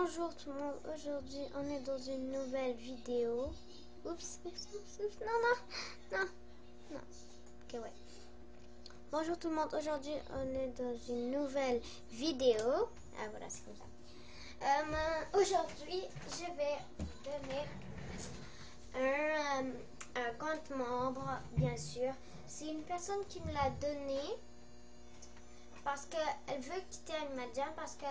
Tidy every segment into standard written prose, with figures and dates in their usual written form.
Bonjour tout le monde, aujourd'hui on est dans une nouvelle vidéo. Oups, non. Ok, ouais. Bonjour tout le monde, aujourd'hui on est dans une nouvelle vidéo. Ah voilà, c'est comme ça. Aujourd'hui, je vais vous donner un compte membre, bien sûr. C'est une personne qui me l'a donné parce qu'elle veut quitter Animal parce qu'elle...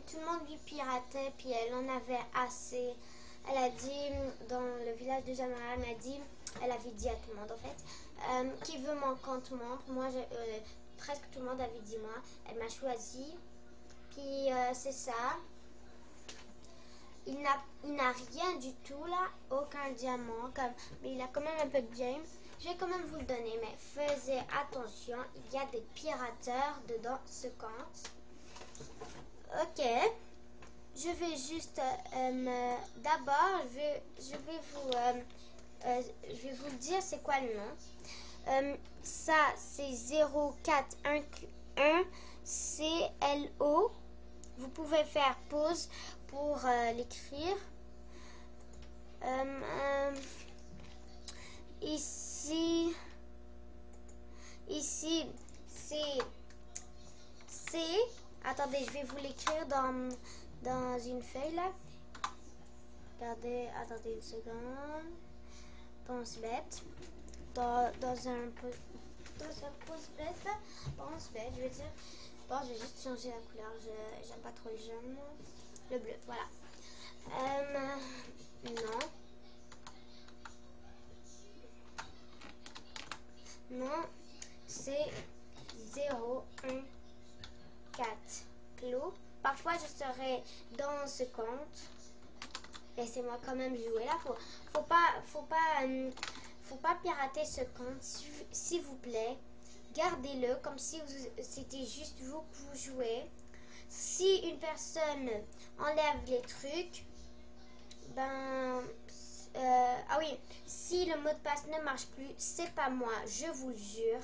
tout le monde lui piratait, puis elle en avait assez. Elle a dit, dans le village de Jamara, elle avait dit à tout le monde en fait, qui veut mon compte membre. Moi, presque tout le monde avait dit moi. Elle m'a choisi, puis c'est ça. Il n'a rien du tout là, aucun diamant, mais il a quand même un peu de James. Je vais quand même vous le donner, mais faites attention, il y a des pirateurs dedans ce compte. Ok, je vais juste d'abord je vais vous dire c'est quoi le nom. Ça c'est 0411 CLO. Vous pouvez faire pause pour l'écrire. Ici c'est attendez, je vais vous l'écrire dans une feuille là. Regardez, attendez une seconde. Pense bête. Dans un pause bête. Pense bête, je vais dire. Bon, je vais juste changer la couleur. J'aime pas trop le jaune. Le bleu, voilà. Non. Non, c'est 014 clos. Parfois, je serai dans ce compte. Laissez-moi quand même jouer là. Faut pas pirater ce compte, s'il vous plaît. Gardez-le comme si c'était juste vous que vous jouez. Si une personne enlève les trucs, ah oui, si le mot de passe ne marche plus, c'est pas moi, je vous le jure.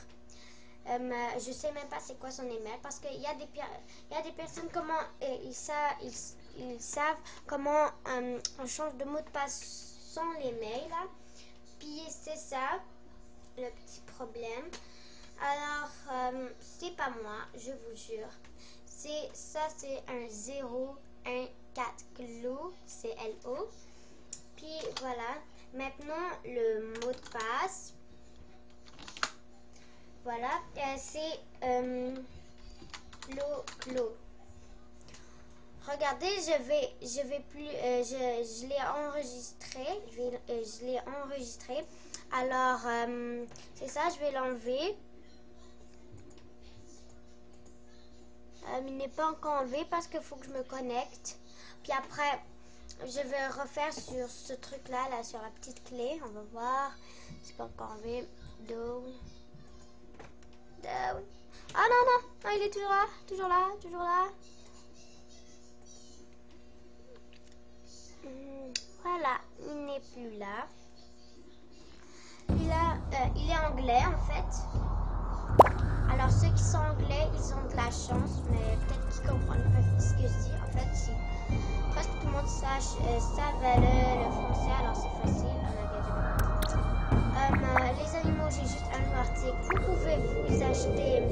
Je sais même pas c'est quoi son email parce qu'il y a des personnes comment ils savent comment on change de mot de passe sans les mails là. Puis c'est ça le petit problème. Alors c'est pas moi, je vous jure. C'est un 014 clos, c'est LO. Puis voilà, maintenant le mot de passe. Voilà, c'est clos. Regardez, je vais plus, je l'ai enregistré, je l'ai enregistré. Alors, c'est ça, je vais l'enlever. Il n'est pas encore enlevé parce qu'il faut que je me connecte. Puis après, je vais refaire sur ce truc-là, là, sur la petite clé. On va voir. C'est pas encore enlevé. Down. Ah non, il est toujours là. Voilà, il n'est plus là. Là, il est anglais en fait. Alors ceux qui sont anglais, ils ont de la chance, mais peut-être qu'ils comprennent pas ce que je dis. En fait, si presque tout le monde savent le français, alors c'est facile. Les animaux, j'ai juste un article. Vous pouvez vous acheter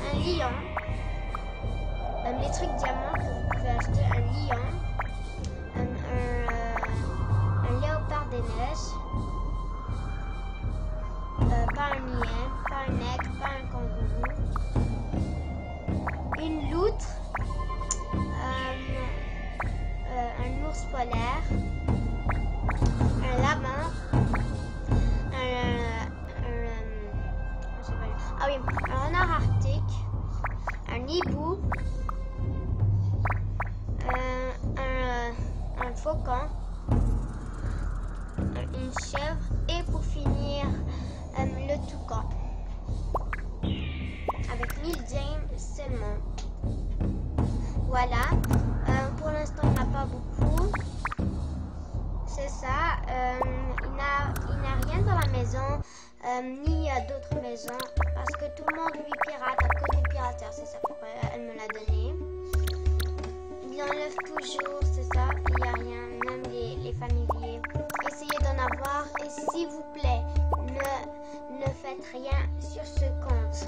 un lion. Les trucs diamants que vous pouvez acheter, un lion, un léopard des neiges, pas un lien, pas un aigle, pas un kangourou, une loutre, un ours polaire, un lama, un renard arctique, un hibou, un faucon, une chèvre et pour finir le toucan avec 1000 James seulement. Voilà, pour l'instant il n'y en a pas beaucoup, c'est ça. Il n'a rien dans la maison. ni d'autres maisons, parce que tout le monde lui pirate à cause du pirateur, c'est ça pourquoi elle me l'a donné. Il enlève toujours, c'est ça, il n'y a rien, même les familiers. Essayez d'en avoir et s'il vous plaît, ne faites rien sur ce compte.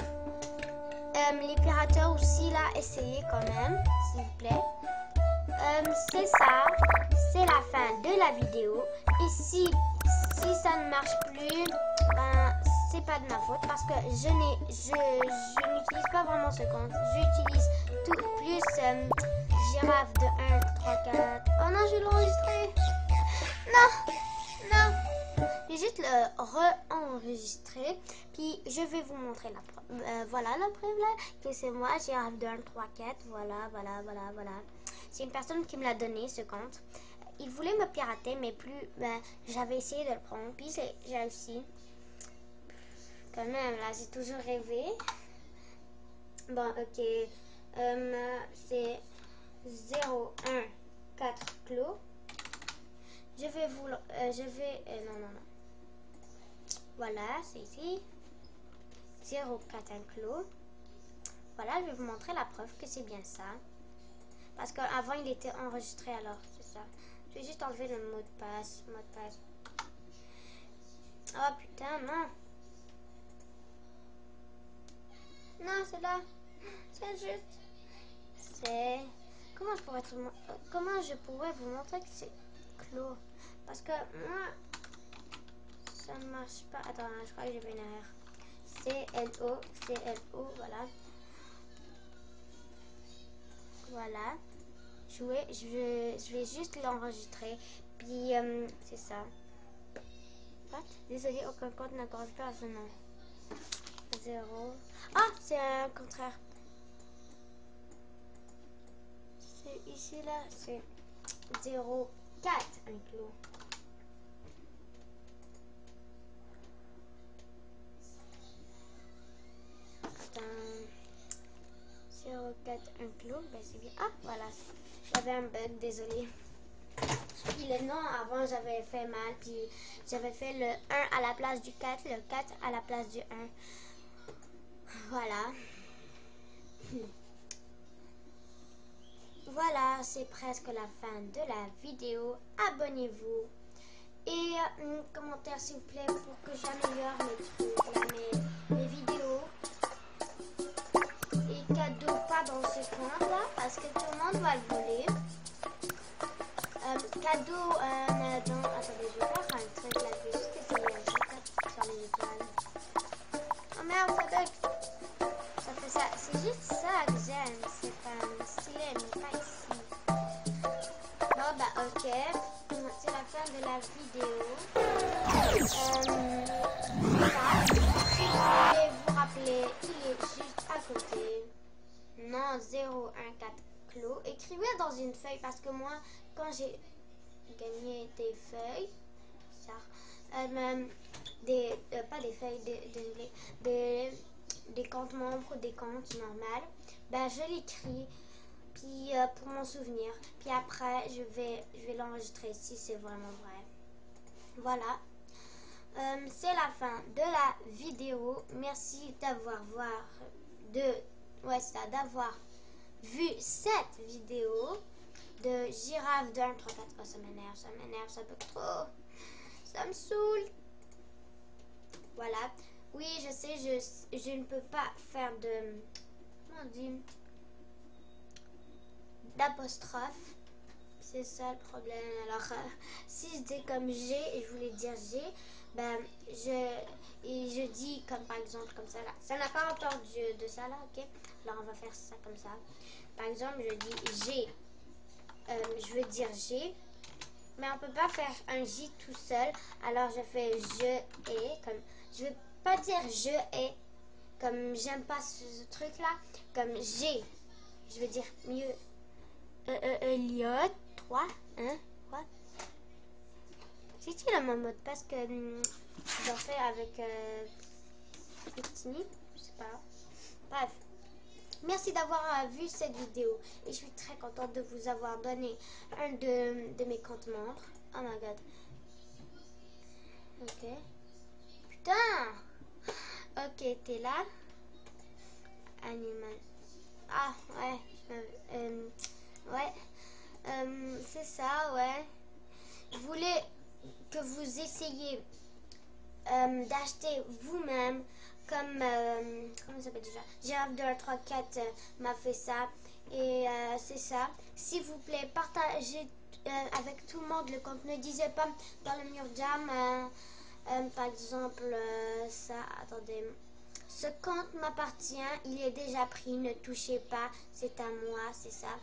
Les pirateurs aussi, là, essayez quand même, s'il vous plaît. C'est ça, c'est la fin de la vidéo. Et si ça ne marche plus, ben, c'est pas de ma faute parce que je n'utilise pas vraiment ce compte. J'utilise tout plus girafe de 1, 3, 4. Oh non, je l'ai enregistré. Non. J'ai juste le re-enregistrer. Puis je vais vous montrer la preuve. Voilà la preuve là. Que c'est moi, girafe de 1, 3, 4. Voilà. C'est une personne qui me l'a donné ce compte. Il voulait me pirater, mais plus. Ben, j'avais essayé de le prendre. Puis j'ai réussi. Quand même, là, j'ai toujours rêvé. Bon, ok. C'est 0, 1, 4 clos. Je vais vous... non. Voilà, c'est ici. 0, 4, 1 clos. Voilà, je vais vous montrer la preuve que c'est bien ça. Parce qu'avant, il était enregistré, alors c'est ça. Je vais juste enlever le mot de passe. Oh, putain, non. Non, c'est là. C'est juste. C'est... Comment je pourrais vous montrer que c'est clos? Parce que moi, ça ne marche pas. Attends, je crois que j'ai fait une erreur. CLO, voilà. Voilà. Je vais juste l'enregistrer. Puis, c'est ça. What? Désolé, aucun compte ne correspond à ce nom. 0. Ah, c'est un contraire. C'est ici, là, c'est 0, 4 inclos. Attends. 0, 4 inclos, ben c'est bien. Ah, voilà. J'avais un bug, désolé. Puis le nom, avant, j'avais fait mal. Puis j'avais fait le 1 à la place du 4, le 4 à la place du 1. Voilà. Voilà, c'est presque la fin de la vidéo. Abonnez-vous. Et commentaire s'il vous plaît pour que j'améliore mes trucs, là, mes vidéos. Et cadeau pas dans ce compte là, parce que tout le monde va le voler. Cadeau, attendez, je vais faire un truc là, je vais juste essayer un truc sur les étoiles. Oh merde, ça bug. Ça fait ça, c'est juste ça que j'aime, c'est pas stylé, mais pas ici. Bon bah ok, c'est la fin de la vidéo. Voilà. Si vous voulez vous rappeler, il est juste à côté. Non, 0, 1, 4 clos. Écrivez dans une feuille parce que moi, quand j'ai gagné des feuilles, ça, pas des feuilles, désolé, des comptes membres, des comptes normales, ben je l'écris. Puis pour mon souvenir. Puis après, je vais l'enregistrer si c'est vraiment vrai. Voilà. C'est la fin de la vidéo. Merci d'avoir d'avoir vu cette vidéo de girafe d'un 3, 4. Oh, ça m'énerve, ça bug trop. Ça me saoule. Voilà. Oui, je sais, je ne peux pas faire de... Comment on dit? D'apostrophe. C'est ça le problème. Alors, si je dis comme G et je voulais dire G, ben, je dis comme par exemple comme ça là. Ça n'a pas rapport de ça là, ok? Alors, on va faire ça comme ça. Par exemple, je dis G. Je veux dire G. Mais on peut pas faire un J tout seul. Alors, je fais je et comme... Je veux pas dire je et comme j'aime pas ce truc là. Comme G. Je veux dire mieux. Elliot 3, hein, quoi? C'est-il mon mot de passe que j'en fais avec Pitini? Je sais pas. Bref. Merci d'avoir vu cette vidéo. Et je suis très contente de vous avoir donné un de mes comptes membres. Oh my god. Ok. Putain! Ok, t'es là. Animal. Ah, ouais. Ouais. C'est ça, ouais. Je voulais que vous essayiez d'acheter vous-même comme comment ça s'appelle déjà, Girafe 2 3 4 m'a fait ça et c'est ça, s'il vous plaît partagez avec tout le monde le compte, ne disez pas dans le mur jam par exemple ça, attendez, ce compte m'appartient, il est déjà pris, ne touchez pas, c'est à moi, c'est ça.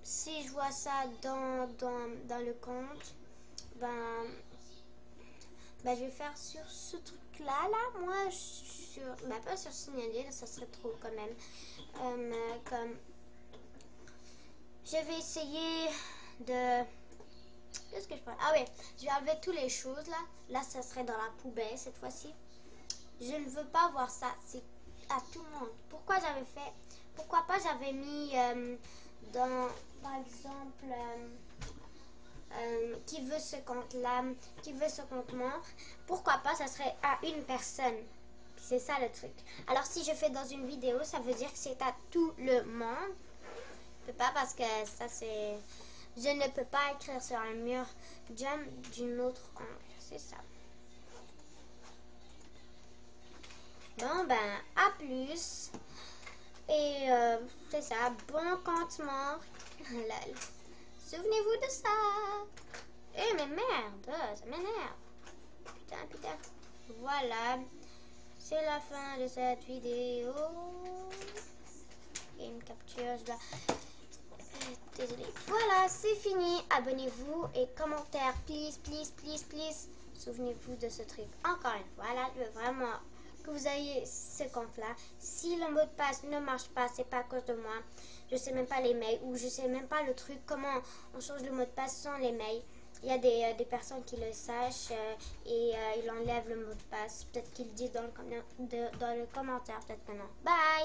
Si je vois ça dans le compte, ben je vais faire sur ce truc-là, moi, sur, pas sur signaler, là, ça serait trop quand même. Comme, je vais essayer de, qu'est-ce que je parle? Ah oui, je vais enlever toutes les choses, là. Là, ça serait dans la poubelle, cette fois-ci. Je ne veux pas voir ça, c'est à tout le monde. Pourquoi pas j'avais mis dans, par exemple, qui veut ce compte-là, qui veut ce compte membre, pourquoi pas ça serait à une personne. C'est ça le truc. Alors si je fais dans une vidéo, ça veut dire que c'est à tout le monde. Je peux pas parce que ça c'est... Je ne peux pas écrire sur un mur jump d'une autre angle. C'est ça. Bon ben, à plus. Et c'est ça, bon compte membre. Lol. Souvenez-vous de ça. Eh mais merde, ça m'énerve. Putain. Voilà. C'est la fin de cette vidéo. Game capture, je dois... Désolée. Voilà, c'est fini. Abonnez-vous et commentaire, please. Souvenez-vous de ce truc. Encore une fois, là, je veux vraiment que vous ayez ce compte-là. Si le mot de passe ne marche pas, c'est pas à cause de moi. Je sais même pas les mails ou je sais même pas le truc, comment on change le mot de passe sans les mails. Il y a des personnes qui le sachent et ils enlèvent le mot de passe. Peut-être qu'ils le disent dans le commentaire, peut-être que non. Bye!